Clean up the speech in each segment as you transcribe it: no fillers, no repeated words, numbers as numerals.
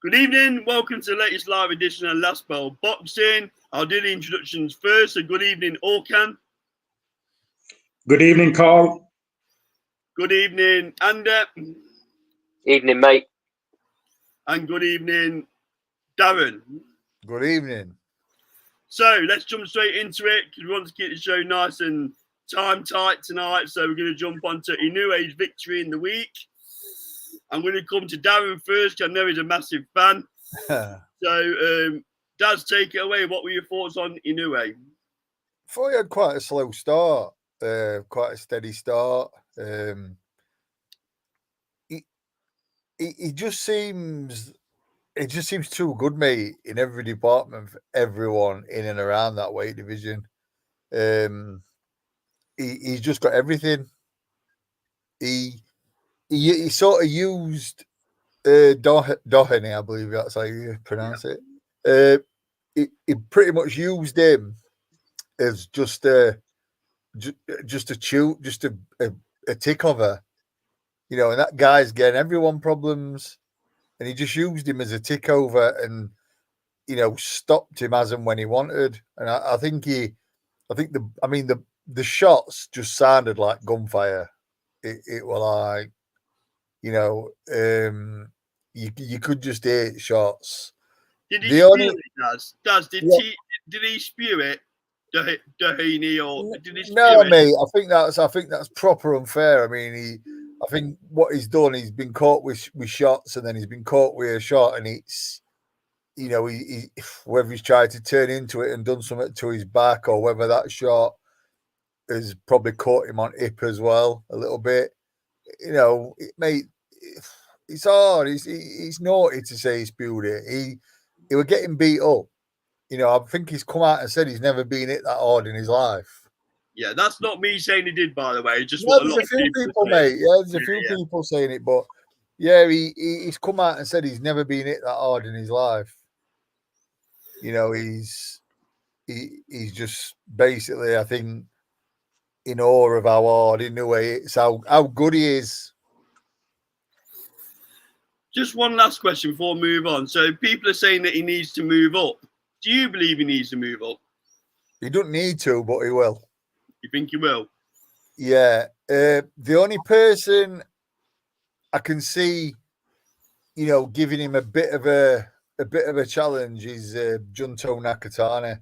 Good evening. Welcome to the latest live edition of Last Bell Boxing. I'll do the introductions first. So good evening, Orkan. Good evening, Carl. Good evening, Ander. Evening, mate. And good evening, Darren. Good evening. So let's jump straight into it because we want to keep the show nice and time tight tonight. So we're going to jump onto Inoue's victory in the week. I'm going to come to Darren first because I know he's a massive fan. So, Daz, take it away. What were your thoughts on Inoue? I thought he had quite a slow start, quite a steady start. He just seems too good, mate, in every department for everyone in and around that weight division. He's just got everything. He sort of used Doheny, I believe that's how you pronounce it. He pretty much used him as just a tick over, and that guy's getting everyone problems, and he just used him as a tick over and stopped him as and when he wanted. And I think the shots just sounded like gunfire. It was like, you could just hear shots. Did he spew it, Daz? Did he spew it, Doheny, or did he spew no, it? mate. I think that's proper unfair. I mean, I think what he's done, he's been caught with shots, and then he's been caught with a shot, and it's, he whether he's tried to turn into it and done something to his back, or whether that shot has probably caught him on hip as well a little bit. Mate, it's hard. It's naughty to say he spewed it. He was getting beat up. I think he's come out and said he's never been hit that hard in his life. Yeah, that's not me saying he did, by the way. Just what there's a few people, mate. Yeah, there's a few people saying it, but yeah, he's come out and said he's never been hit that hard in his life. He's just basically, I think, in awe of how hard, in a way, it's how good he is. Just one last question before we move on. So people are saying that he needs to move up. Do you believe he needs to move up? He doesn't need to, but he will. You think he will? Yeah. The only person I can see, giving him a bit of a challenge is Junto Nakatani,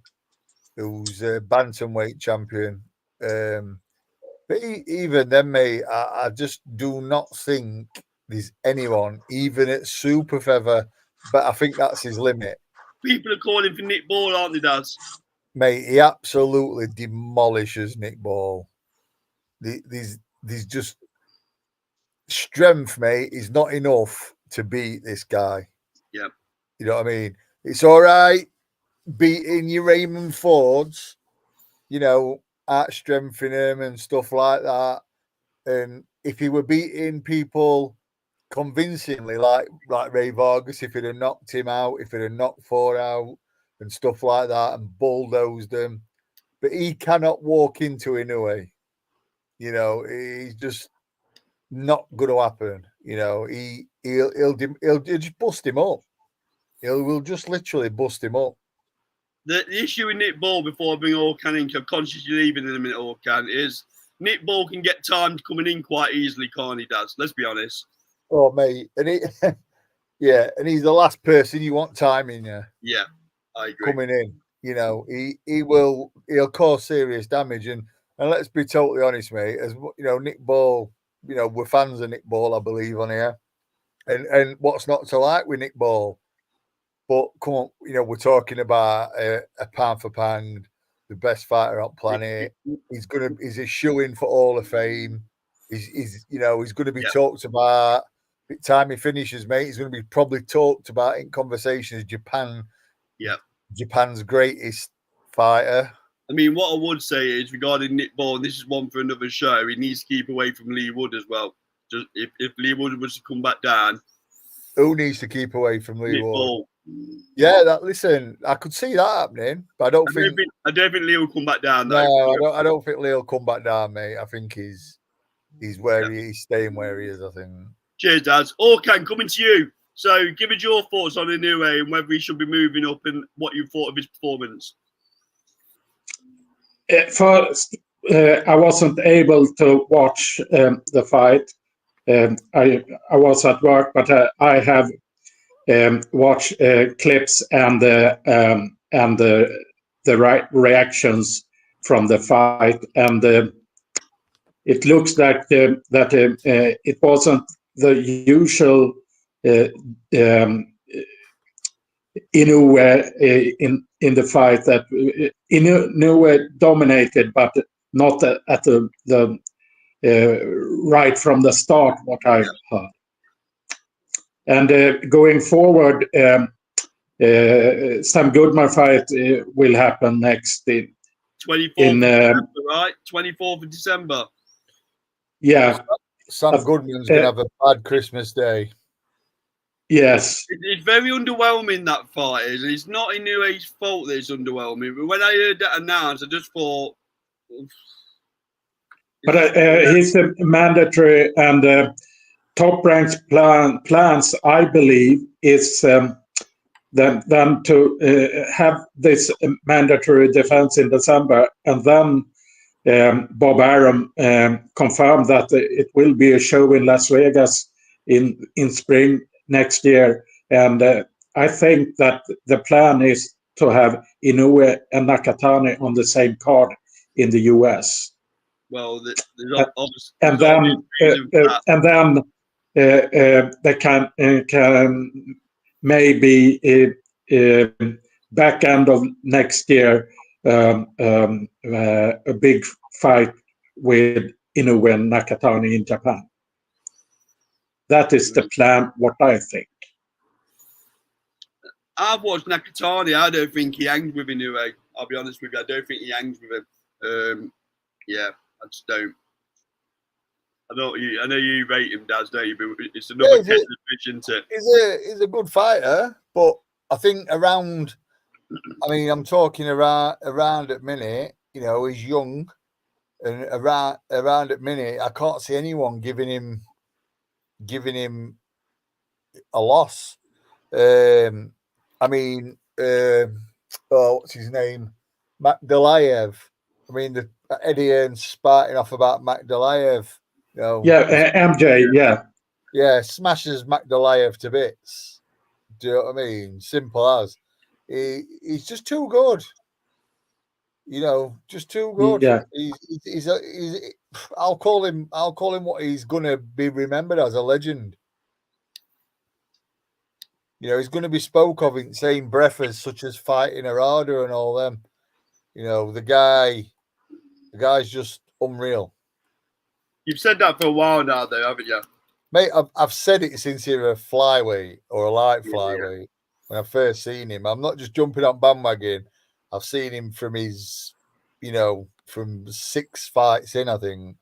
who's a bantamweight champion. But even then, mate, I just do not think there's anyone, even at super feather, but I think that's his limit. People are calling for Nick Ball, aren't they, Daz? Mate, he absolutely demolishes Nick Ball. There's just strength, mate, is not enough to beat this guy. Yeah. You know what I mean? It's all right beating your Raymond Fords, out strengthening him and stuff like that. And if he were beating people convincingly, like Ray Vargas, if he'd have knocked him out, if he'd have knocked Ford out and stuff like that and bulldozed them, but he cannot walk into Inoue. He's just not going to happen. He'll just bust him up. We'll just literally bust him up. The issue with Nick Ball, before I bring Orkan in, I'm consciously leaving in a minute, Orkan, is Nick Ball can get time coming in quite easily, can't he, Daz? Let's be honest. Oh, mate. And and he's the last person you want time in you. Yeah, I agree. Coming in, he'll cause serious damage. And let's be totally honest, mate, as Nick Ball, we're fans of Nick Ball, I believe, on here. And what's not to like with Nick Ball? But come on, we're talking about a pound for pound, the best fighter on planet. He's a shoe-in for Hall of Fame. He's going to be talked about. By the time he finishes, mate, he's going to be probably talked about in conversations. Japan's greatest fighter. I mean, what I would say is regarding Nick Ball, and this is one for another show, he needs to keep away from Lee Wood as well. Just if Lee Wood was to come back down. Who needs to keep away from Lee Wood? Ball. Yeah, listen, I could see that happening, but I don't think Lee will come back down. Though. No, I don't think Lee will come back down, mate. I think he's where he's staying where he is. I think. Cheers, Daz. Orkan, coming to you. So give us your thoughts on Inoue and whether he should be moving up and what you thought of his performance. First, I wasn't able to watch the fight. I was at work, but I have watched clips and the right reactions from the fight, and it looks like that it wasn't the usual Inoue in the fight, that Inoue dominated, but not at the right from the start, what I've heard. And going forward, Sam Goodman fight will happen next in 24th of December, right? 24th of December. Yeah. Sam Goodman's going to have a bad Christmas day. Yes. It's very underwhelming, that fight is. It's not Inoue's fault that it's underwhelming. But when I heard that announced, I just thought. But he's a mandatory, and top ranks plans, I believe, is then to have this mandatory defense in December, and then Bob Arum confirmed that it will be a show in Las Vegas in spring next year. And I think that the plan is to have Inoue and Nakatani on the same card in the US. Well, and then they can maybe back end of next year a big fight with Inoue and Nakatani in Japan. That is the plan, what I think. I've watched Nakatani. I don't think he hangs with Inoue. I'll be honest with you. I don't think he hangs with him. Yeah, I just don't. I know you rate him, Daz, don't you? But it's another kettle of fish, isn't it? He's a good fighter, but I think around. I mean, I'm talking around at minute. You know, he's young, and around at minute, I can't see anyone giving him a loss. I mean, what's his name? Magdalayev. I mean, Eddie Hearn's sparking off about Magdalayev. You know, MJ, yeah, smashes Magdalayev to bits. Do you know what I mean? Simple as. He's just too good. You know, just too good. Yeah. He's I'll call him what he's gonna be remembered as, a legend. You know, he's going to be spoke of in the same breath as such as Fighting Arada and all them. You know, the guy's just unreal. You've said that for a while now, though, haven't you? Mate, I've said it since he was a flyweight or a light flyweight when I first seen him. I'm not just jumping on bandwagon. I've seen him from his, you know, from 6 fights in, I think.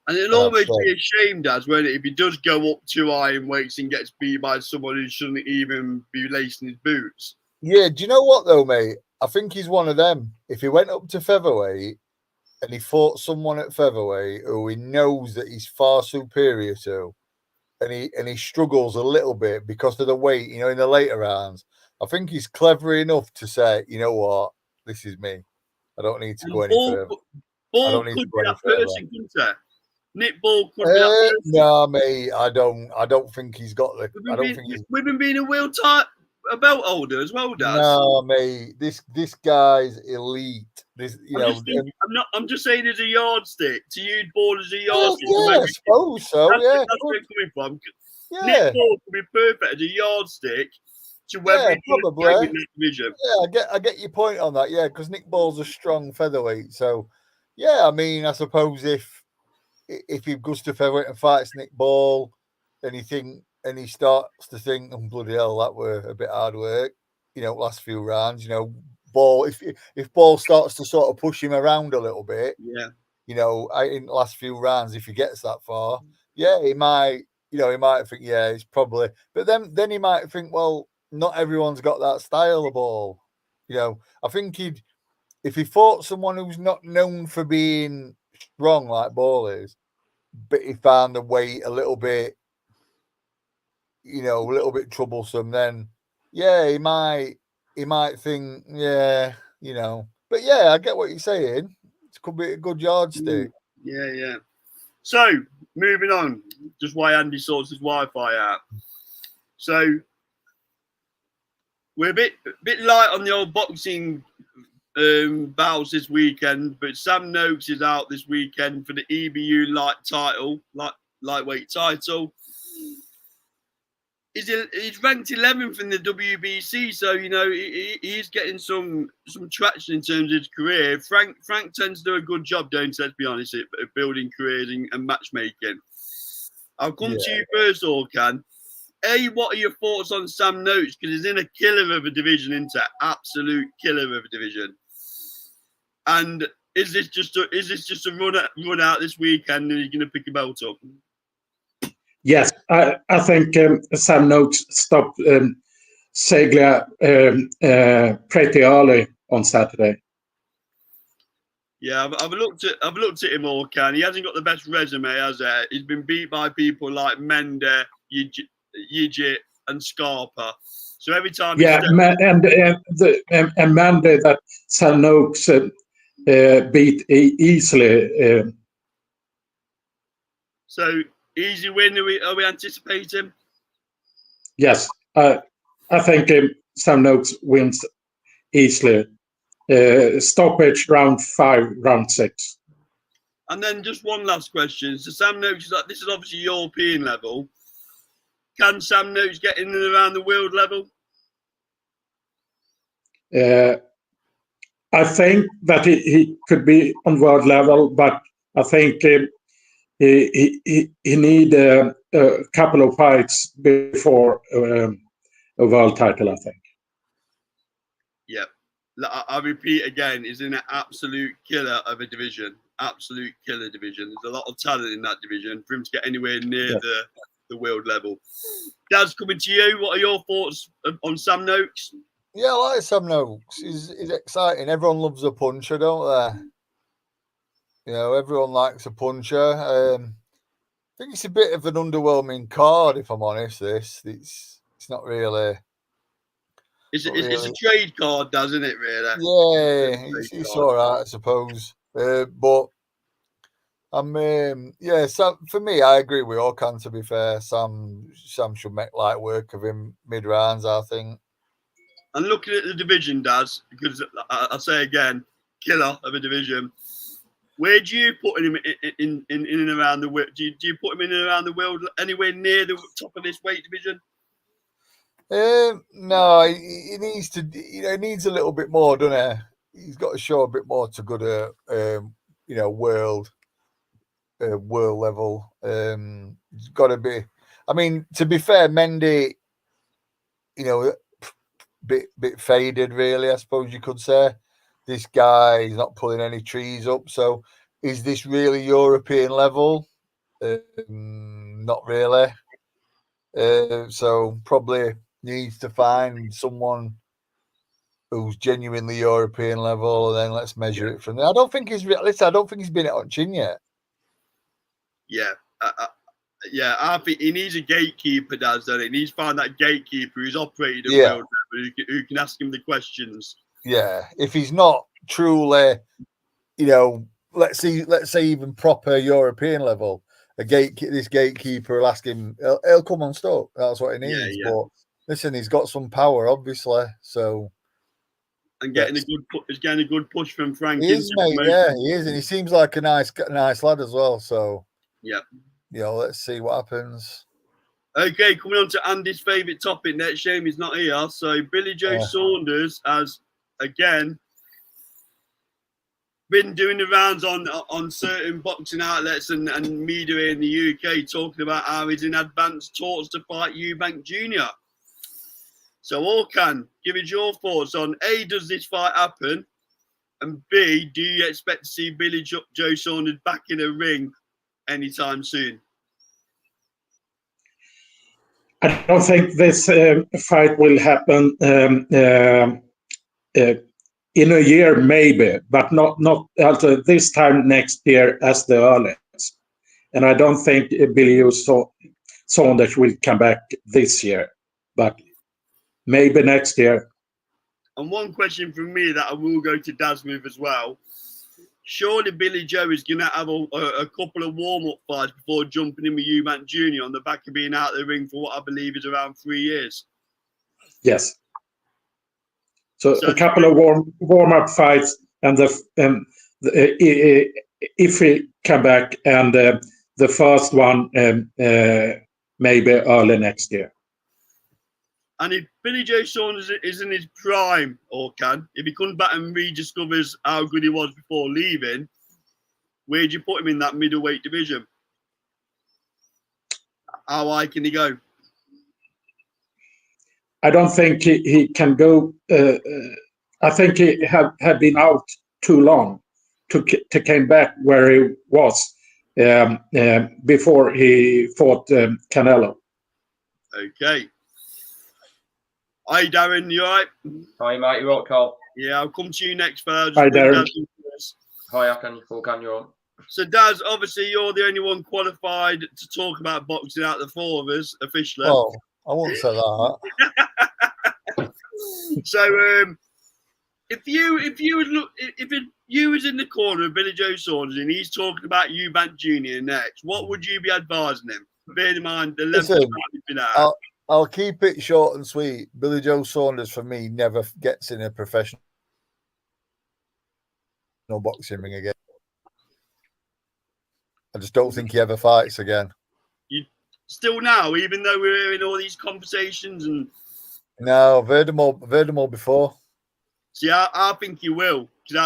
And it'll almost be a shame, Daz, won't it, if he does go up too high in weights and gets beat by someone who shouldn't even be lacing his boots. Yeah, do you know what though, mate? I think he's one of them. If he went up to featherweight and he fought someone at featherweight who he knows that he's far superior to, and he struggles a little bit because of the weight, you know, in the later rounds, I think he's clever enough to say, you know what, this is me. I don't need to go any further. Ball could be that person, couldn't he? Nick Ball could be that person. No, mate, I don't think he's got the. I don't think he's. With him being a belt holder as well, Daz. No, mate, this guy's elite. This, you know, I'm just saying as a yardstick to use Ball as a yardstick. Yeah, I suppose so. That's yeah, where it's coming from. Yeah. Nick Ball could be perfect as a yardstick to whether probably. In that division. Yeah, I get your point on that. Yeah, because Nick Ball's a strong featherweight. So, yeah, I mean, I suppose if he goes to featherweight and fights Nick Ball, and he starts to think, oh, bloody hell, that were a bit hard work, you know, last few rounds, you know, Ball, if Ball starts to sort of push him around a little bit, yeah, you know, in the last few rounds, if he gets that far, yeah, he might think, yeah, it's probably, but then he might think, well, not everyone's got that style of Ball, you know. I think if he fought someone who's not known for being strong like Ball is, but he found the weight a little bit, you know, a little bit troublesome, then yeah, he might think, yeah, you know. But yeah, I get what you're saying. It could be a good yardstick. Yeah. So moving on, just why Andy sorts his Wi-Fi out. So we're a bit light on the old boxing bouts this weekend, but Sam Noakes is out this weekend for the EBU lightweight title. He's ranked 11th in the WBC, so you know he's getting some traction in terms of his career. Frank tends to do a good job, don't he? Let's be honest, at building careers and matchmaking. I'll come to you first, Orkan. What are your thoughts on Sam Noakes? Because he's in a killer of a division, isn't it? Absolute killer of a division. And is this just a run out this weekend and he's going to pick a belt up? Yes, I think Sam Noakes stopped Seglia pretty early on Saturday. Yeah, I've looked at him, Orkan. He hasn't got the best resume, has he? He's been beat by people like Mende, Yigit, and Scarpa. So every time, and Mende that Sam Noakes beat easily. So easy win. Are we anticipating? Yes, I think Sam Noakes wins easily. Stoppage round 5, round 6. And then just one last question. So Sam Noakes, this is obviously European level. Can Sam Noakes get in and around the world level? I think that he could be on world level, but I think he need a couple of fights before a world title, I think. Yeah. I repeat again, he's in an absolute killer of a division. Absolute killer division. There's a lot of talent in that division for him to get anywhere near the world level. Daz, coming to you. What are your thoughts on Sam Noakes? Yeah, I like Sam Noakes. He's exciting. Everyone loves a puncher, don't they? You know, everyone likes a puncher. I think it's a bit of an underwhelming card, if I'm honest. It's not really. It's a trade card, doesn't it? Really? Yeah, it's all right, I suppose. But Sam, for me, I agree with Orkan. To be fair, Sam should make light work of him mid rounds, I think. And looking at the division, Daz, because I say again, killer of a division. Where do you put him in and around the world? Do you put him in and around the world anywhere near the top of this weight division? No, he needs to. You know, he needs a little bit more, doesn't he? He's got to show a bit more to go to, world level. He's got to be. I mean, to be fair, Mendy, bit faded, really. I suppose you could say. This guy is not pulling any trees up. So, is this really European level? Not really. So probably needs to find someone who's genuinely European level, and then let's measure it from there. I don't think he's been it on chin yet. Yeah, I think he needs a gatekeeper, doesn't he? He needs to find that gatekeeper who's operated at world level, who can ask him the questions. Yeah, if he's not truly, let's say even proper European level, this gatekeeper will ask him. He'll come on stock. That's what he needs. Yeah. But listen, he's got some power, obviously. So and getting a good push from Frank. He is, mate. Yeah, he is, and he seems like a nice lad as well. So yeah, let's see what happens. Okay, coming on to Andy's favourite topic next. Shame he's not here. So Billy Joe Saunders has again been doing the rounds on certain boxing outlets and media in the UK, talking about how he's in advanced talks to fight Eubank Jr. So Orkan, give us your thoughts on A, does this fight happen? And B, do you expect to see Billy Joe Saunders back in a ring anytime soon? I don't think this fight will happen in a year, maybe, but not also this time next year as the earliest. And I don't think Billy Saunders will come back this year, but maybe next year. And one question from me that I will go to Daz with as well. Surely Billy Joe is going to have a couple of warm-up fights before jumping in with Eubank Jr. on the back of being out of the ring for what I believe is around 3 years. Yes. So a couple of warm-up fights, and if we come back, and the first one maybe early next year. And if Billy Joe Saunders is in his prime, if he comes back and rediscovers how good he was before leaving, where'd you put him in that middleweight division? How high can he go? I don't think he can go. I think he had been out too long to came back where he was before he fought Canelo. Okay. Hi, Darren. You all right? Hi, mate. You all right, Carl? Yeah, I'll come to you next, fella. Hi, Darren. Hi, Akan. You're on. So, Daz, obviously, you're the only one qualified to talk about boxing out of the four of us officially. Oh, I won't say that. So, if you was in the corner of Billy Joe Saunders and he's talking about Eubank Jr. next, what would you be advising him? Bearing in mind the level of time he's been at. I'll keep it short and sweet. Billy Joe Saunders, for me, never gets in a professional boxing ring again. I just don't think he ever fights again. You still now, even though we're in all these conversations and no, I've heard them all before. See, I think he will, because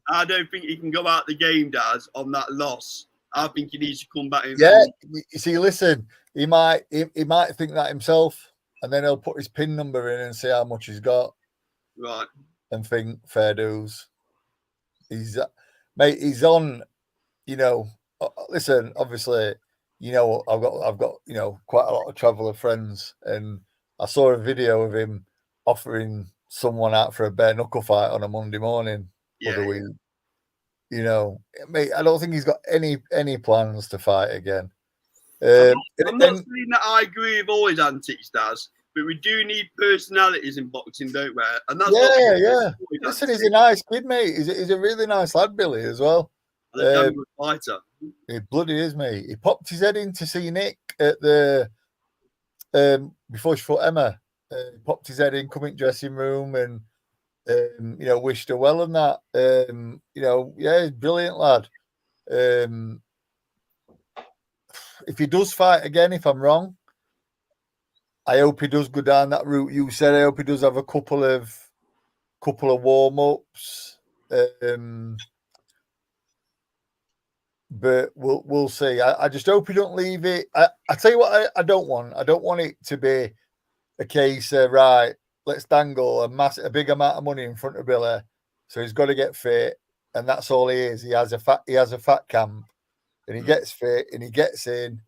I don't think he can go out the game, Daz, on that loss. I think he needs to come back in. Yeah, you see, listen, he might think that himself, and then he'll put his pin number in and see how much he's got. Right. And think fair dues. He's on. Listen, obviously, I've got quite a lot of traveller friends, and I saw a video of him offering someone out for a bare knuckle fight on a Monday morning for the week. Mate, I don't think he's got any plans to fight again. I'm not saying that I agree with all his antics, Daz, but we do need personalities in boxing, don't we? And that's Listen, he's a nice kid, mate. He's a really nice lad, Billy, as well. And a damn good fighter. He bloody is, mate. He popped his head in to see Nick at the before she fought Emma. He popped his head in, come in dressing room, and wished her well and that. He's a brilliant lad. If he does fight again, if I'm wrong, I hope he does go down that route you said. I hope he does have a couple of warm-ups. But we'll see. I just hope he don't leave it. I tell you what I don't want. I don't want it to be a case of, right, let's dangle a big amount of money in front of Billy. So he's got to get fit, and that's all he is. He has a fat camp, and he gets fit, and he gets in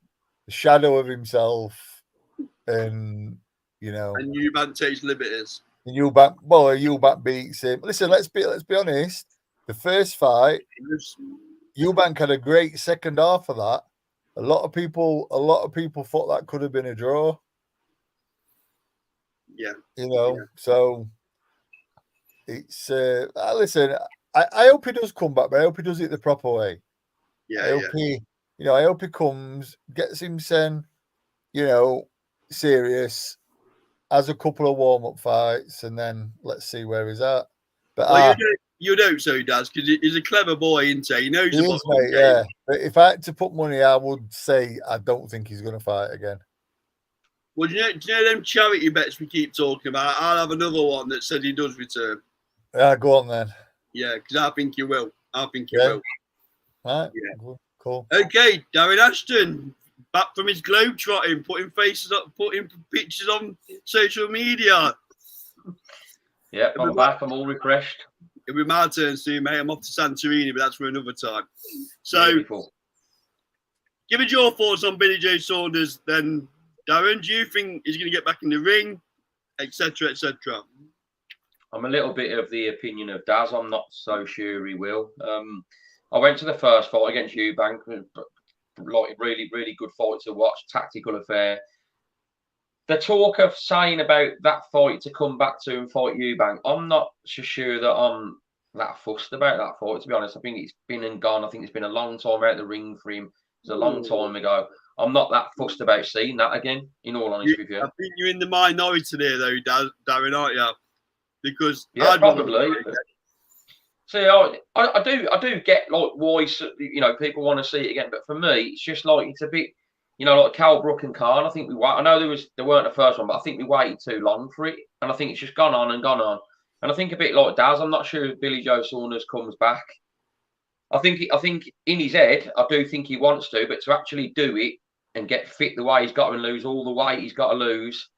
the shadow of himself, and and Eubank takes liberties. And Eubank beats him. Listen, let's be honest. The first fight, Eubank had a great second half of that. A lot of people thought that could have been a draw. Yeah. So it's listen, I hope he does come back, but I hope he does it the proper way. Yeah. I hope he comes, gets him sent, serious, has a couple of warm-up fights, and then let's see where he's at. But you'd hope so, he does, because he's a clever boy, isn't he? He knows the boxing game. Yeah. But if I had to put money, I would say I don't think he's going to fight again. Well, do you know them charity bets we keep talking about? I'll have another one that said he does return. Yeah, go on then. Yeah, because I think he will. Will. Right. Yeah. Cool. Okay, Darren Ashton, back from his globetrotting, putting faces up, putting pictures on social media. Yeah, I'm back. I'm all refreshed. It'll be my turn soon, mate. I'm off to Santorini, but that's for another time. So, Beautiful. Give us your thoughts on Billy Joe Saunders then, Darren. Do you think he's going to get back in the ring, etc., etc.? I'm a little bit of the opinion of Daz. I'm not so sure he will. I went to the first fight against Eubank. like a really, really good fight to watch, tactical affair. The talk of saying about that fight to come back to and fight Eubank, I'm not so sure that I'm that fussed about that fight, to be honest. I think it's been and gone. I think it's been a long time out the ring for him. It was a long time ago. I'm not that fussed about seeing that again, in all honesty with you. I think you're in the minority there, though, Darren, aren't you? Because yeah, probably. See, I do get like why people want to see it again, but for me, it's just like it's a bit, like Cal Brook and Khan. I think I know they weren't the first one, but I think we waited too long for it, and I think it's just gone on and gone on. And I think a bit like Daz, I'm not sure if Billy Joe Saunders comes back. I think in his head, I do think he wants to, but to actually do it and get fit the way he's got to and lose all the weight he's got to lose,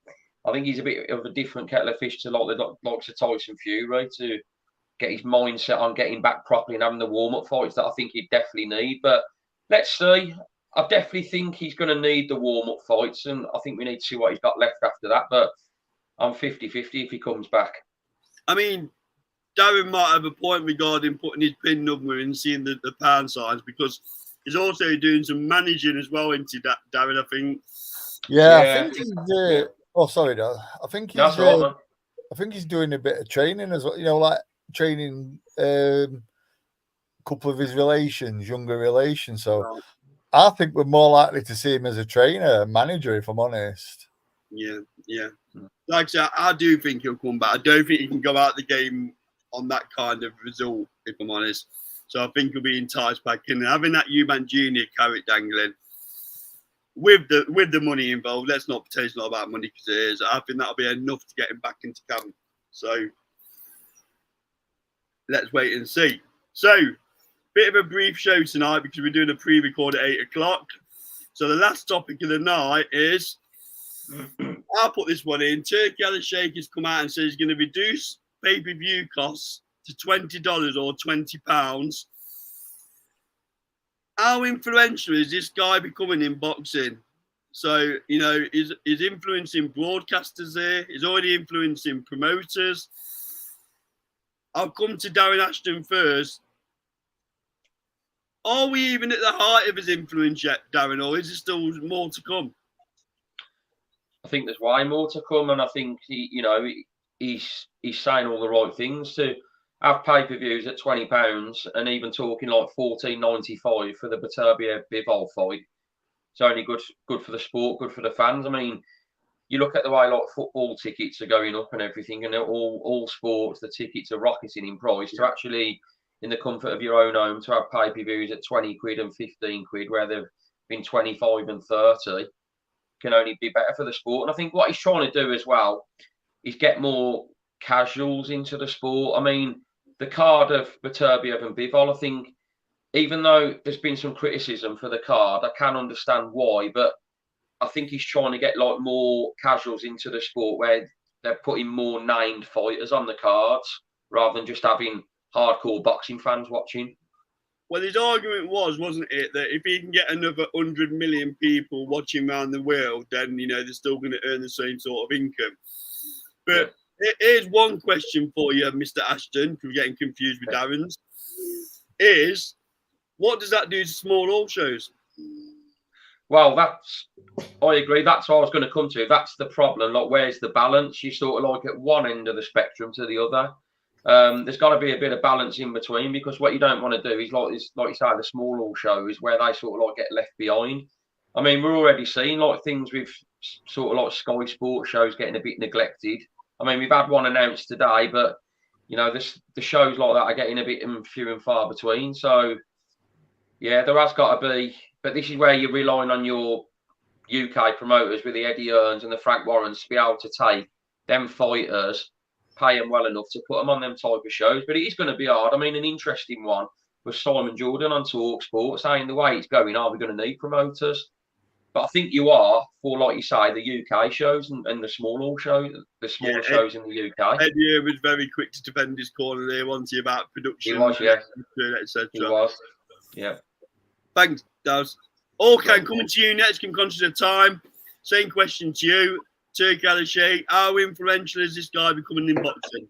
I think he's a bit of a different kettle of fish to like the likes of Tyson Fury to get his mindset on getting back properly and having the warm-up fights that I think he'd definitely need. But let's see. I definitely think he's going to need the warm-up fights, and I think we need to see what he's got left after that. But I'm 50-50 if he comes back. I mean, Darren might have a point regarding putting his pin number and seeing the pound signs, because he's also doing some managing as well into that, Darren, I think. Yeah. I think he's... Oh, sorry, Dad. I think he's... That's right, man. I think he's doing a bit of training as well, like training a couple of his younger relations. So I think we're more likely to see him as a trainer, manager, if I'm honest. Yeah. Like I said, I do think he'll come back. I don't think he can go out the game on that kind of result, if I'm honest. So I think he'll be enticed back in. Having that Eubank Jr. carrot dangling with the money involved, let's not pretend it's not about money, because it is. I think that'll be enough to get him back into camp. So let's wait and see. So, bit of a brief show tonight because we're doing a pre-record at 8 o'clock. So the last topic of the night is, I'll put this one in. Turkey Al-Sheikh has come out and said he's going to reduce pay-per-view costs to $20 or £20. How influential is this guy becoming in boxing? So, is influencing broadcasters there. He's already influencing promoters. I'll come to Darren Ashton first. Are we even at the height of his influence yet, Darren, or is there still more to come? I think there's way more to come, and I think he's saying all the right things to have pay-per-views at £20 and even talking like $14.95 for the Beterbiev-Bivol fight. It's only good for the sport, good for the fans. I mean, you look at the way like football tickets are going up and everything, and all sports, the tickets are rocketing in price. To actually, in the comfort of your own home, to have pay-per-views at 20 quid and 15 quid, where they've been 25 and 30, can only be better for the sport. And I think what he's trying to do as well is get more casuals into the sport. I mean, the card of Beterbiev and Bivol, I think, even though there's been some criticism for the card, I can understand why, but I think he's trying to get like more casuals into the sport where they're putting more named fighters on the cards rather than just having hardcore boxing fans watching. Well, his argument wasn't it, that if he can get another 100 million people watching around the world, then, they're still going to earn the same sort of income. But here's one question for you, Mr. Ashton, because we're getting confused with Darren's, is what does that do to small all shows? Well, I agree. That's what I was going to come to. That's the problem. Like, where's the balance? You sort of like at one end of the spectrum to the other. There's got to be a bit of balance in between, because what you don't want to do is like you say, the small all shows where they sort of like get left behind. I mean, we're already seeing like things with sort of like Sky Sports shows getting a bit neglected. I mean, we've had one announced today, but the shows like that are getting a bit few and far between. So yeah, there has got to be. But this is where you're relying on your UK promoters with the Eddie Earns and the Frank Warrens to be able to take them fighters, pay them well enough to put them on them type of shows. But it is going to be hard. I mean, an interesting one was Simon Jordan on Talk Sport saying the way it's going, are we going to need promoters? But I think you are for, like you say, the UK shows and the smaller shows, shows in the UK. Eddie was very quick to defend his corner there, wasn't he, about production? He was, yeah. Etc. He was, yeah. Thanks, Daz. Okay, coming to you next, in conscious of time. Same question to you, Turkey Al-Sheikh. How influential is this guy becoming in boxing?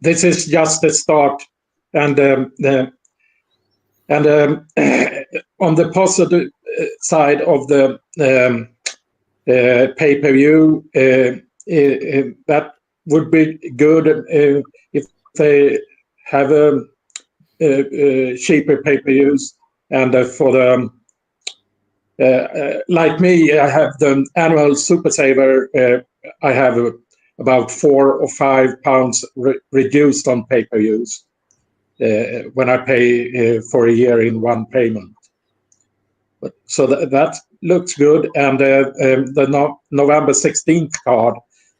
This is just the start, and on the positive side of the pay-per-view, that would be good if they have cheaper pay-per-views. And for the like me, I have the annual Super Saver. I have about 4 or 5 pounds reduced on pay-per-views when I pay for a year in one payment. So that looks good. And the November 16th card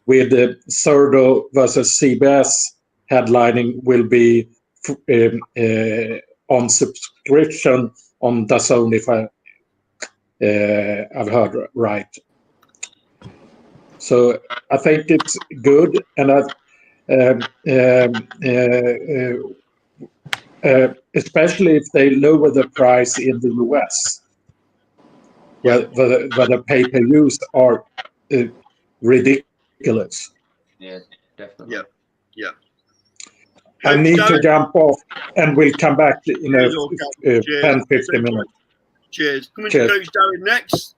with Surdo versus CBS headlining will be on subscription on DAZN, if I've heard right. So I think it's good, and especially if they lower the price in the US, where the pay-per-views are ridiculous. Yeah, definitely. Yeah. I need to jump off, and we'll come back in 10, 15 minutes. Cheers. Coming to Coach Darren next.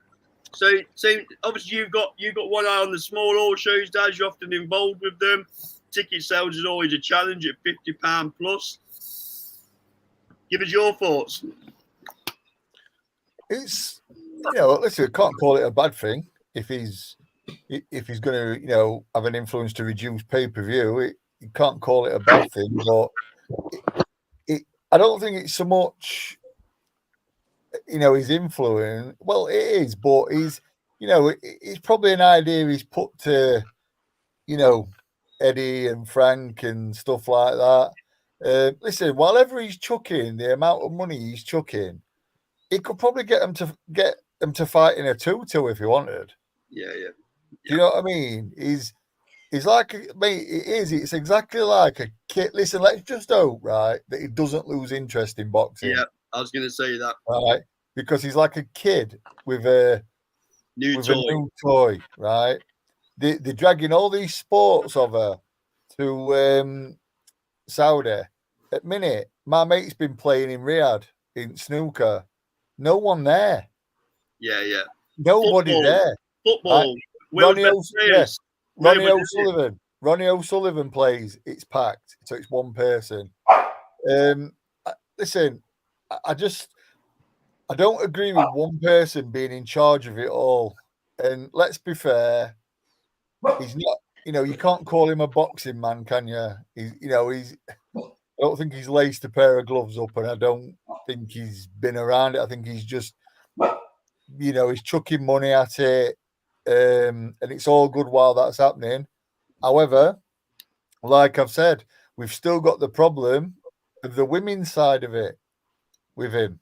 So obviously you've got one eye on the small horse shows, Daz. You're often involved with them. Ticket sales is always a challenge at £50 plus. Give us your thoughts. It's listen, I can't call it a bad thing if he's going to have an influence to reduce pay-per-view. You can't call it a bad thing, but I don't think it's so much. His influence. Well, it is, but it's probably an idea he's put to, Eddie and Frank and stuff like that. Listen, whatever he's chucking, the amount of money he's chucking, it could probably get them to fight in a 2-2 if he wanted. Yeah. Do you know what I mean? He's like, mate, it's exactly like a kid. Listen, let's just hope, right, that he doesn't lose interest in boxing. Yeah, I was going to say that. Right, because he's like a kid with a new toy, right? They're dragging all these sports over to Saudi. At minute, my mate's been playing in Riyadh in snooker. No one there. Yeah. Nobody Football. there. Football. Ronnie O'Sullivan plays. It's packed, so it's one person. Listen, I don't agree with one person being in charge of it all. And let's be fair, he's not. You can't call him a boxing man, can you? I don't think he's laced a pair of gloves up, and I don't think he's been around it. I think he's just, he's chucking money at it, and it's all good while that's happening. However, like I've said, we've still got the problem of the women's side of it with him.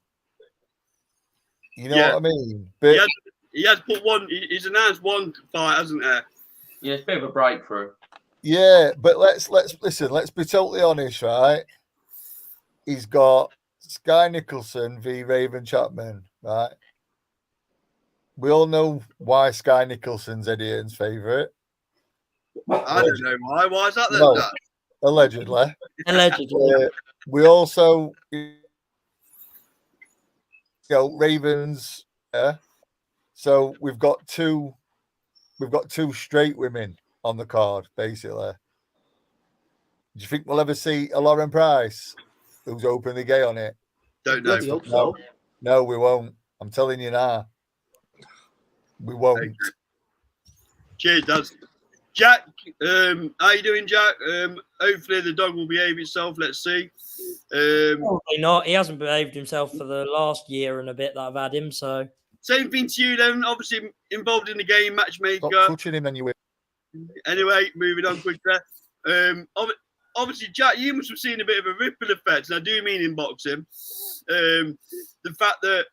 You know what I mean? But he has put one. He's announced one fight, hasn't he? Yeah, it's a bit of a breakthrough. Yeah, but let's listen. Let's be totally honest, right? He's got Sky Nicholson v Raven Chapman, right? We all know why Sky Nicholson's Eddie Hearn's favourite. I don't know why. Why is that then? No, allegedly. We also, Ravens. So we've got two straight women on the card, basically. Do you think we'll ever see a Lauren Price who's openly gay on it? Don't know. No, we won't. I'm telling you now. We won't. Okay. Cheers, Daz. Jack, how you doing, Jack? Hopefully the dog will behave itself. Let's see. Probably not. He hasn't behaved himself for the last year and a bit that I've had him. So same thing to you, then. Obviously involved in the game, matchmaker. Stop touching him, then you will. Anyway, moving on quickly. Obviously, Jack, you must have seen a bit of a ripple effect, and I do mean in boxing. The fact that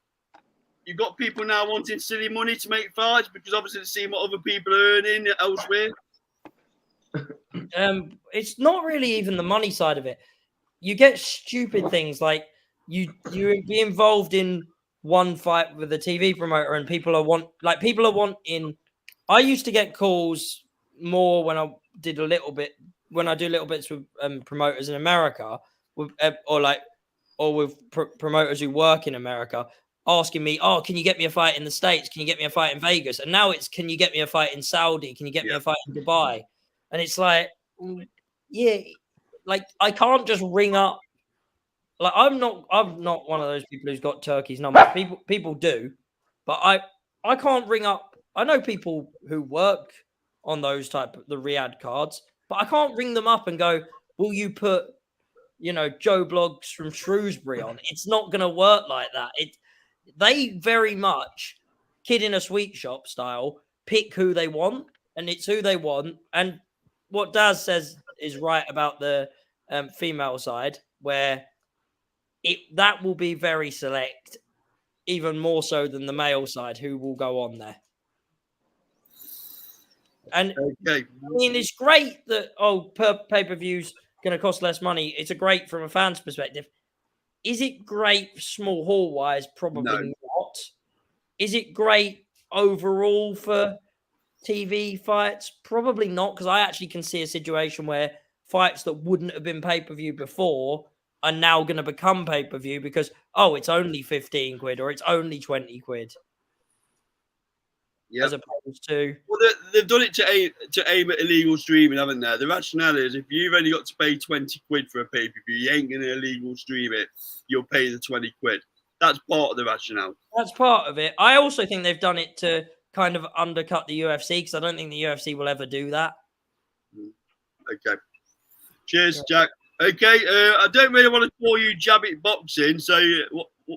you've got people now wanting silly money to make fights because obviously they're seeing what other people are earning elsewhere. It's not really even the money side of it. You get stupid things like you be involved in one fight with a TV promoter, and people are wanting. I used to get calls more when I do little bits with promoters in America, with promoters who work in America. asking me, "Oh, can you get me a fight in the States? Can you get me a fight in Vegas?" And now it's, "Can you get me a fight in Saudi? Can you get me a fight in Dubai?" And it's like, yeah, like I can't just ring up. Like I'm not one of those people who's got Turkey's numbers. People do, but I can't ring up. I know people who work on those the Riyadh cards, but I can't ring them up and go, "Will you put, Joe Blogs from Shrewsbury on?" It's not going to work like that. They very much kid in a sweet shop style pick who they want, and it's who they want. And what Daz says is right about the female side, where that will be very select, even more so than the male side, who will go on there. And Okay. I mean, it's great that per pay-per-view's going to cost less money. It's a great from a fan's perspective. Is it great small hall wise? Probably not. Is it great overall for TV fights? Probably not, because I actually can see a situation where fights that wouldn't have been pay-per-view before are now going to become pay-per-view because, it's only 15 quid or it's only 20 quid. Yep. As opposed to... Well, they've done it to aim at illegal streaming, haven't they? The rationale is if you've only got to pay 20 quid for a pay-per-view, you ain't going to illegal stream it. You'll pay the 20 quid. That's part of the rationale. That's part of it. I also think they've done it to kind of undercut the UFC because I don't think the UFC will ever do that. Okay. Cheers, Jack. Okay, I don't really want to call you Jabbit Boxing, so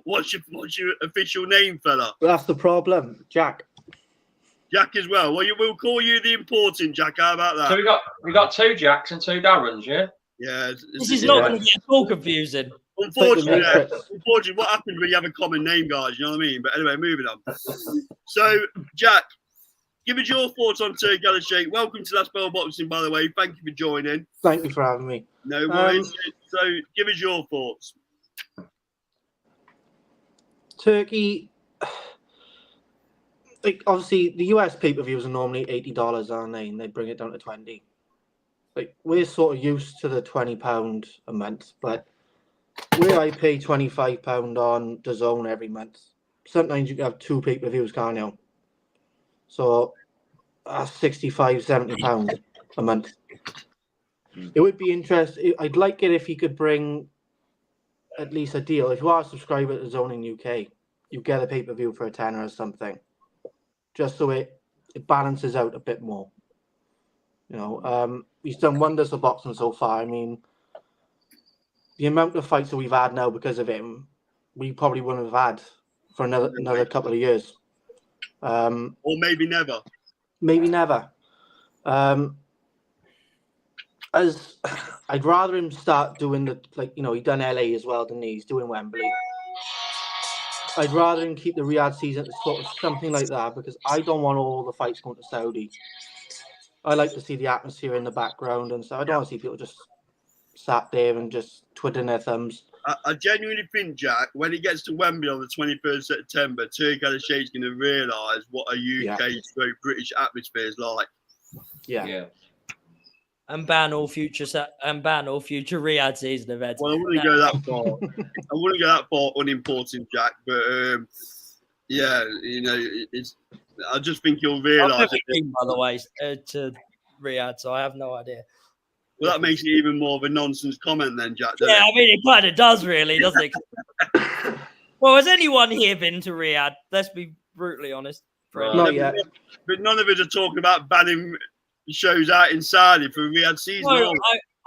what's your official name, fella? Well, that's the problem, Jack. Jack as well. Well, we'll call you the important Jack. How about that? So we got 2 Jacks and 2 Darrens, yeah? Yeah. This is not going to get all confusing. Unfortunately, what happens when you have a common name, guys? You know what I mean? But anyway, moving on. So, Jack, give us your thoughts on Turkey Shake. Welcome to Last Bell Boxing, by the way. Thank you for joining. Thank you for having me. No worries. So, give us your thoughts. Turkey, like obviously the US pay-per-views are normally $80, aren't they? And they bring it down to 20. Like we're sort of used to the £20 a month, but where I pay £25 on DAZN every month, sometimes you can have 2 pay-per-views, can't you? So that's £65-70 a month. It would be interesting. I'd like it if he could bring at least a deal. If you are a subscriber to DAZN in UK, you get a pay-per-view for a tenner or something, just so it balances out a bit more. He's done wonders for boxing so far. I mean, the amount of fights that we've had now because of him, we probably wouldn't have had for another couple of years. Or maybe never. Maybe never. As I'd rather him start doing he done LA as well, didn't he? He's doing Wembley. I'd rather him keep the Riyadh season sort of something like that because I don't want all the fights going to Saudi. I like to see the atmosphere in the background and stuff. I don't want to see people just sat there and just twiddling their thumbs. I genuinely think, Jack, when he gets to Wembley on the 21st September, Turkey Shake's going to realise what a UK/British atmosphere is like. Yeah. And ban all future Riyadh season events. Well, I wouldn't go that far. I wouldn't go that far unimportant, Jack. But I just think you'll realise. I've never been, by the way, to Riyadh, so I have no idea. Well, that makes it even more of a nonsense comment then, Jack. Yeah, I mean, it kind of does, really, doesn't it? Well, has anyone here been to Riyadh? Let's be brutally honest. Not yet. But none of us are talking about banning shows out in Saudi for Riyadh season. No,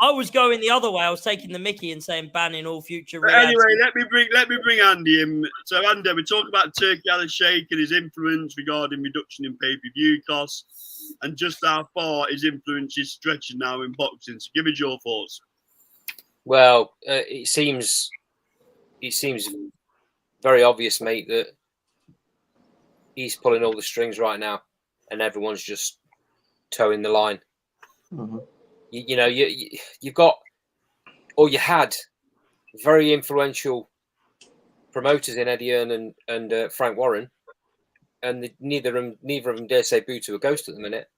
I was going the other way. I was taking the mickey and saying banning all future Riyadh. Anyway, let me bring Andy in. So, Andy, we talk about Turkey Shake and his influence regarding reduction in pay-per-view costs and just how far his influence is stretching now in boxing. So, give us your thoughts. Well, it seems very obvious, mate, that he's pulling all the strings right now, and everyone's just towing the line. Mm-hmm. You've got, or you had, very influential promoters in Eddie Earn and Frank Warren, and neither of them dare say boo to a ghost at the minute.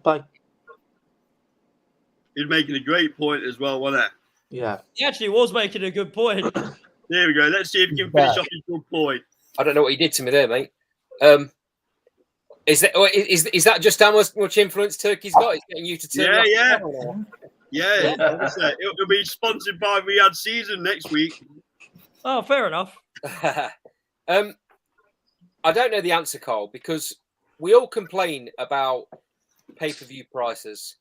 Bye. He's making a great point as well, wasn't it? Yeah. He actually was making a good point. There we go. Let's see if he can finish off his good point. I don't know what he did to me there, mate. Is that just how much influence Turkey's got? He's getting you to turn. Yeah. It'll be sponsored by Riyadh Season next week. Oh, fair enough. I don't know the answer, Carl, because we all complain about pay-per-view prices.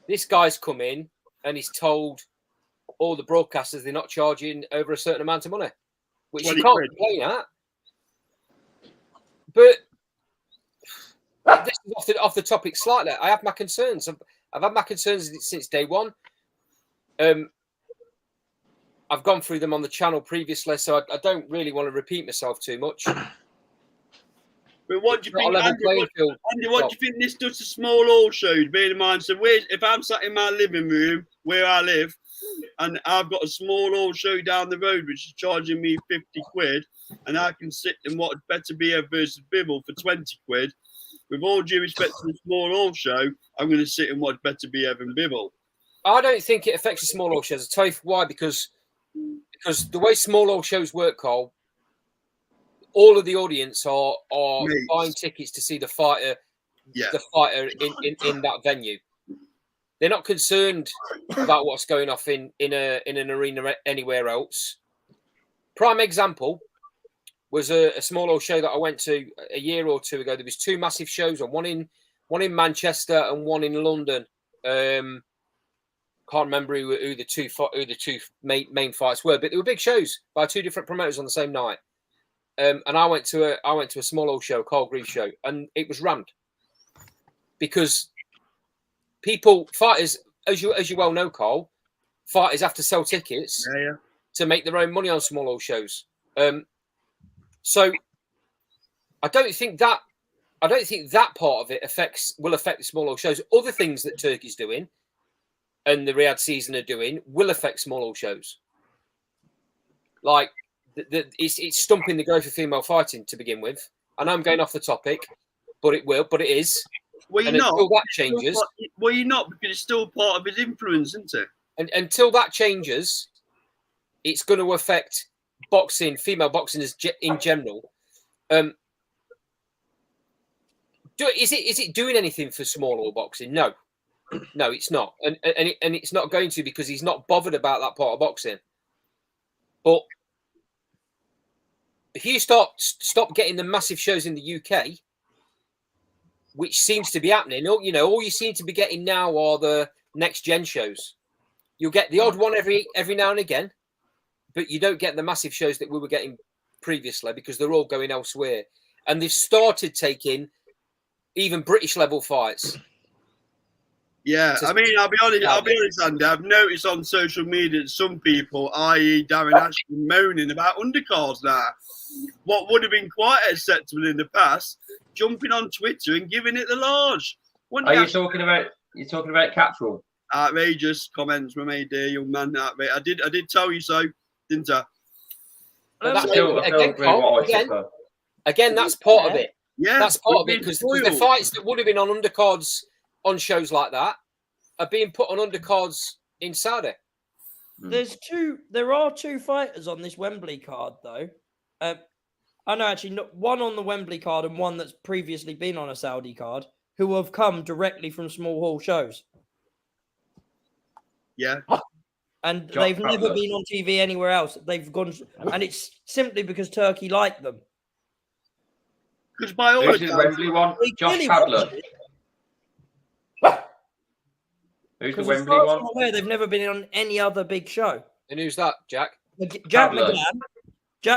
This guy's come in and he's told all the broadcasters they're not charging over a certain amount of money, which you can't complain at. But this is off the topic slightly. I have my concerns. I've had my concerns since day one. I've gone through them on the channel previously, so I don't really want to repeat myself too much. But what do you think, Andy, what do you think this does to small all shows? Bear in mind, so if I'm sat in my living room where I live, and I've got a small all show down the road which is charging me 50 quid, and I can sit and watch Better Behave versus Bibble for 20 quid, with all due respect to the small all show, I'm going to sit and watch Better Behave and Bibble. I don't think it affects the small all shows. I'll tell you why, because the way small all shows work, Carl, all of the audience are buying tickets to see the fighter in that venue. They're not concerned about what's going off in an arena anywhere else. Prime example was a small old show that I went to a year or two ago. There was two massive shows on, one in Manchester and one in London. Can't remember who the two main fights were, but they were big shows by two different promoters on the same night. And I went to a small old show, Carl Grieve show, and it was rammed because fighters, as you well know, Carl, fighters have to sell tickets to make their own money on small old shows. So I don't think that part of it will affect the small old shows. Other things that Turkey's doing and the Riyadh Season are doing will affect small old shows. Like it's stumping the growth of female fighting to begin with. And I'm going off the topic, but it is. Well, you're not. Until that changes. Well, you're not, because it's still part of his influence, isn't it? And until that changes, it's going to affect boxing, female boxing in general. Is it doing anything for small or boxing? No, it's not, and it's not going to, because he's not bothered about that part of boxing. But if you stop getting the massive shows in the UK, which seems to be happening, all you seem to be getting now are the next gen shows. You'll get the odd one every now and again, but you don't get the massive shows that we were getting previously because they're all going elsewhere. And they've started taking even British level fights. Yeah, I mean, I'll be honest, Andy. I've noticed on social media that some people, i.e. Darren Ashton, moaning about undercards now. What would have been quite acceptable in the past, jumping on Twitter and giving it the large. Are you talking about Catterall? Outrageous comments were made there, young man. I did tell you so, didn't I? Again, that's part of it. Yeah, that's part of it, because the fights that would have been on undercards on shows like that are being put on undercards in Saudi. There are two fighters on this Wembley card, though. I know, actually, one on the Wembley card and one that's previously been on a Saudi card, who have come directly from small hall shows. Yeah. And they've never been on TV anywhere else. They've gone, and it's simply because Turkey liked them. Because by all accounts, the Wembley one? Josh Padler. Who's the Wembley one? Aware, they've never been on any other big show. And who's that, Jack? Jack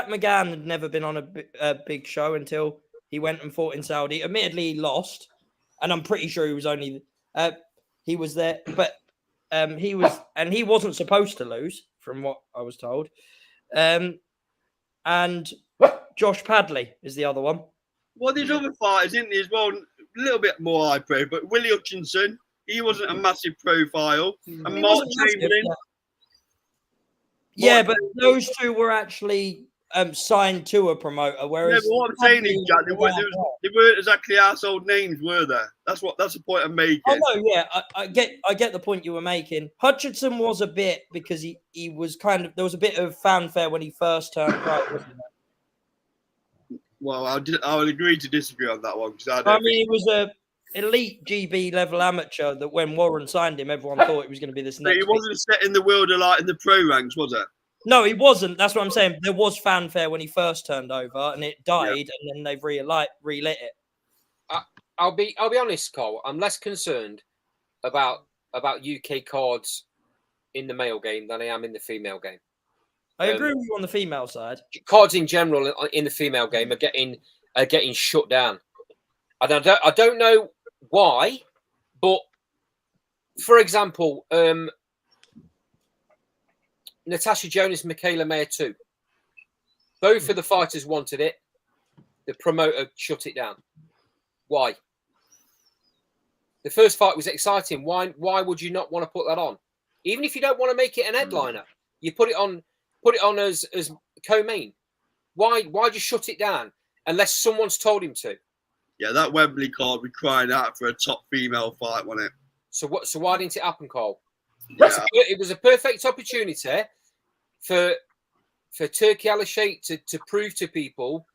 McGann had never been on a big show until he went and fought in Saudi. Admittedly, he lost, and I'm pretty sure he was only he was there, but he wasn't supposed to lose, from what I was told. And Josh Padley is the other one. Well, there's other fighters, isn't there, as well? A little bit more high profile, but Willie Hutchinson, he wasn't a massive profile, and Mark Chamberlain. Yeah, but those two were actually signed to a promoter. Yeah, Whereas but what I'm saying is, Jack, they weren't exactly household names, were they? That's the point I'm making. Oh no, yeah, I get the point you were making. Hutchinson was a bit because he was kind of, there was a bit of fanfare when he first turned pro, wasn't there? Well, I would agree to disagree on that one because I mean, he was a elite GB level amateur that when Warren signed him, everyone thought he was going to be this next. He wasn't setting the world alight in the pro ranks, was it? No, he wasn't. That's what I'm saying. There was fanfare when he first turned over, and it died, and then they've relit it. I'll be honest, Cole. I'm less concerned about UK cards in the male game than I am in the female game. I agree with you on the female side. Cards in general in the female game are getting shut down. I don't know why, but for example, Natasha Jonas, Michaela Mayer too. Both of the fighters wanted it. The promoter shut it down. Why? The first fight was exciting. Why would you not want to put that on? Even if you don't want to make it an headliner, you put it on as co-main. Why just shut it down unless someone's told him to? Yeah, that Wembley card was crying out for a top female fight, wasn't it? So why didn't it happen, Cole? Yeah. It was a perfect opportunity for Turkey Al Sheikh to prove to people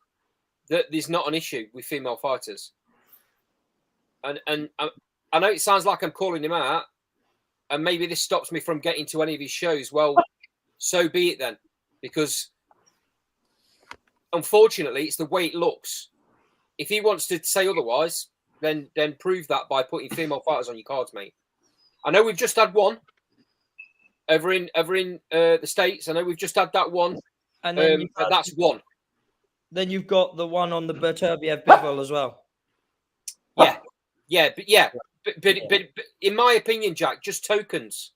that there's not an issue with female fighters. And I know it sounds like I'm calling him out, and maybe this stops me from getting to any of his shows. Well, so be it then, because unfortunately, it's the way it looks. If he wants to say otherwise, then prove that by putting female fighters on your cards, mate. I know we've just had one over in the States. I know we've just had that one, And then that's one. Then you've got the one on the Berturbiev Bivol as well. But in my opinion, Jack, just tokens.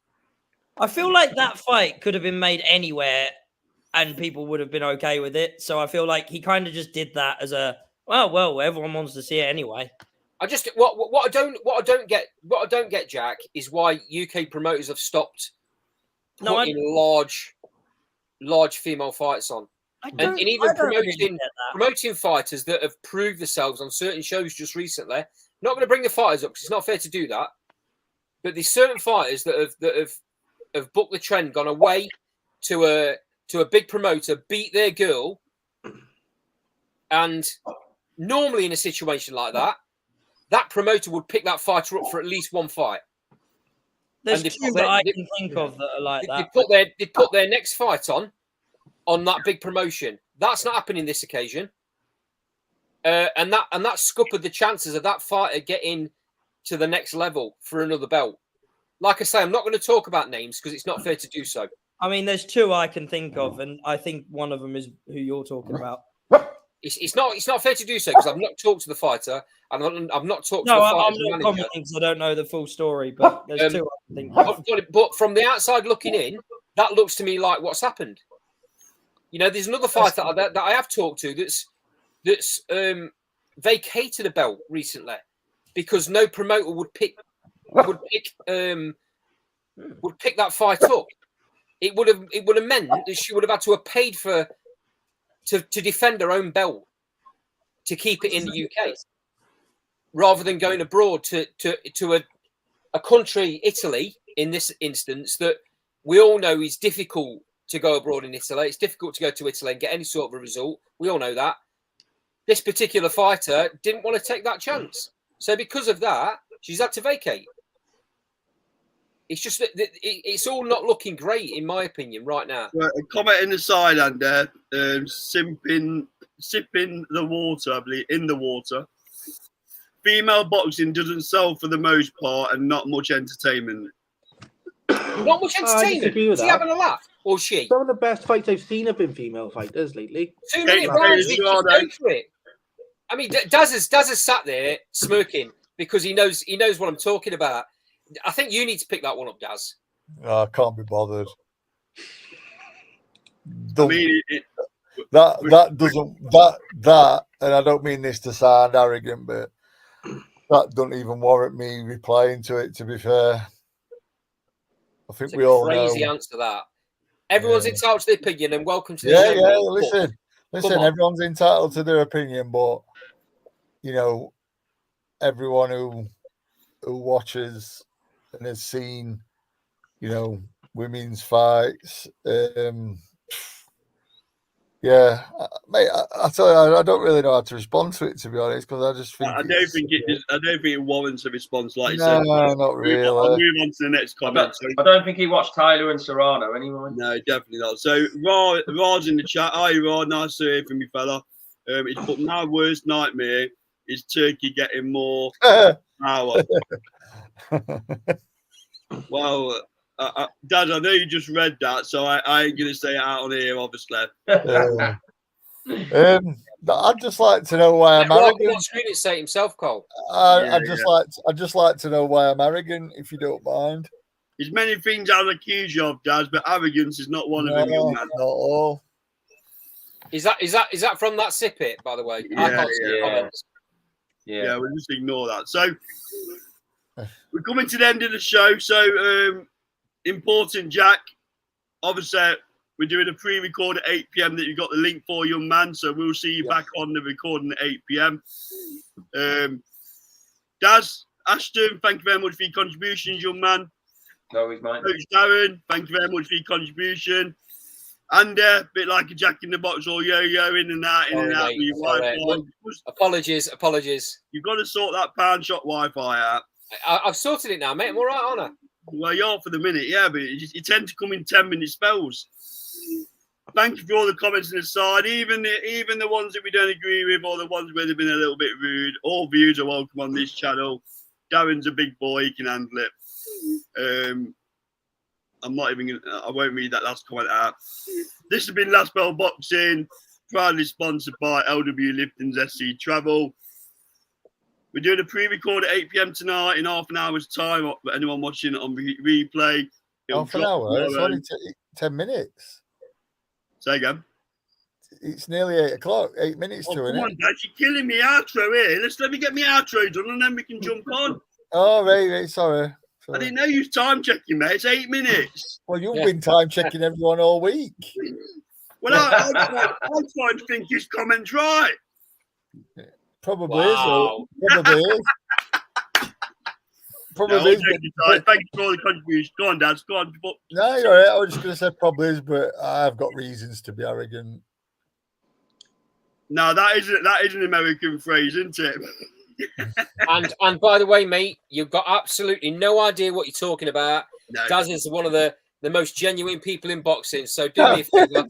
I feel like that fight could have been made anywhere, and people would have been okay with it. So I feel like he kind of just did that as a well, everyone wants to see it anyway. I just what I don't get, Jack, is why UK promoters have stopped putting large female fights on, and even promoting fighters that have proved themselves on certain shows just recently. Not going to bring the fighters up because it's not fair to do that. But there's certain fighters that have booked the trend, gone away to a big promoter, beat their girl, and normally in a situation like that, that promoter would pick that fighter up for at least one fight. There's two that I can think of that are like that. They put their next fight on that big promotion. That's not happening this occasion. And that scuppered the chances of that fighter getting to the next level for another belt. Like I say, I'm not going to talk about names because it's not fair to do so. I mean, there's two I can think of, and I think one of them is who you're talking about. It's not fair to do so because I've not talked to the fighter and I've not talked to the fighter's manager. I'm not commenting because I don't know the full story, but there's two I can think of. But from the outside looking in, that looks to me like what's happened. You know, there's another fighter that I have talked to that's vacated a belt recently because no promoter would pick that fight up. It would have meant that she would have had to have paid to defend her own belt to keep it in the UK, rather than going abroad to a country, Italy, in this instance, that we all know is difficult to go abroad in Italy. It's difficult to go to Italy and get any sort of a result. We all know that. This particular fighter didn't want to take that chance. So because of that, she's had to vacate. It's just that it's all not looking great, in my opinion, right now. Right, a comment in the side, and sipping the water, I believe, in the water. Female boxing doesn't sell for the most part, and not much entertainment. Not much entertainment. Is he having a laugh, or she? Some of the best fights I've seen have been female fighters lately. 2 minute rounds. I mean, Daz has sat there smirking because he knows what I'm talking about. I think you need to pick that one up, Daz. I can't be bothered. I mean, that doesn't, and I don't mean this to sound arrogant, but that doesn't even warrant me replying to it, to be fair. I think we all know. Crazy answer that. Everyone's entitled to their opinion, and welcome to the show. Yeah, listen. Listen, on. everyone's entitled to their opinion, but you know, everyone who watches and has seen, you know, women's fights, yeah, mate. I tell you, I don't really know how to respond to it, to be honest, because I just think I don't think it warrants a response, like you no, said. not really. I'll move on to the next comment. I don't think he watched Taylor and Serrano anyway. No, definitely not. So Ra's in the chat. Hi, Ra. Nice to hear from you, fella. It's put my worst nightmare is Turkey getting more power. Well, Dad, I know you just read that, so I ain't gonna say it out on here, obviously. I'd just like to know why I'm arrogant. Not screen it say himself, Cole. I'd just like to know why I'm arrogant, if you don't mind. There's many things I'll accuse you of, Dad, but arrogance is not one of them, young man. Not all. Is that from that sip it, by the way? Yeah, I can't see the comments. Yeah, we'll just ignore that. So we're coming to the end of the show. So important, Jack. Obviously, we're doing a pre-record at 8 p.m. that you got the link for, young man. So we'll see you back on the recording at 8 p.m. Daz, Ashton, thank you very much for your contributions, young man. No, he's mine. Coach Darren, thank you very much for your contribution. And a bit like a Jack in the Box, all yo-yo in and out with your Wi-Fi. Apologies. You've got to sort that pound shop Wi-Fi out. I've sorted it now, mate. I'm all right, aren't I? Well, you are for the minute, yeah, but you tend to come in 10-minute spells. Thank you for all the comments on the side, even the ones that we don't agree with, or the ones where they've been a little bit rude. All views are welcome on this channel. Darren's a big boy; he can handle it. I won't read that last comment out. This has been Last Bell Boxing, proudly sponsored by LW Lifton's SC Travel. We're doing a pre-record at 8 p.m. tonight in half an hour's time. For anyone watching it on replay, Half an hour? It's only 10 minutes. Say again. It's nearly 8 o'clock. 8 minutes to it. Come on, Dad, you're killing me outro here. Let me get my outro done and then we can jump on. Oh, right, sorry. I didn't know you was time checking, mate. It's 8 minutes. Well, you've been time checking everyone all week. Well, I'm trying to think his comments right. Probably is. Probably is. Probably is. Thank you for all the contributions. Go on, Dad. Go on. No, you're right. I was just going to say probably is, but I've got reasons to be arrogant. No, that is an American phrase, isn't it? and by the way, mate, you've got absolutely no idea what you're talking about. No. Daz is one of the most genuine people in boxing, so do me a favor.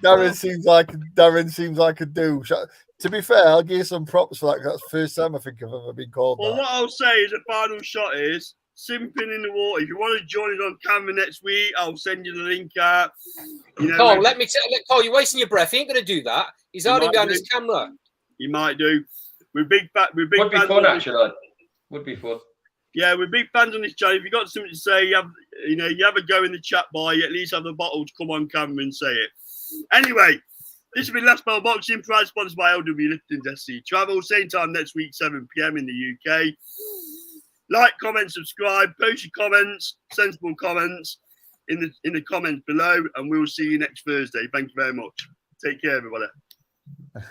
Darren seems like a douche. To be fair, I'll give you some props for that. That's the first time I think I've ever been called well, that. What I'll say is the final shot is simping in the water. If you want to join us on camera next week, I'll send you the link out. Cole, let me tell you, Cole, you're wasting your breath. He ain't going to do that. He's hiding behind his camera. You might do. We're big fans. Would be fun, actually. Would be fun. Yeah, we're big fans on this channel. If you've got something to say, you have a go in the chat bar. You at least have the bottle to come on camera and say it. Anyway, this has been Last Bell Boxing, proud sponsored by LW Lifton's SC Travel. Same time next week, 7 p.m. in the UK. Like, comment, subscribe, post your comments, sensible comments in the comments below, and we'll see you next Thursday. Thank you very much. Take care, everybody.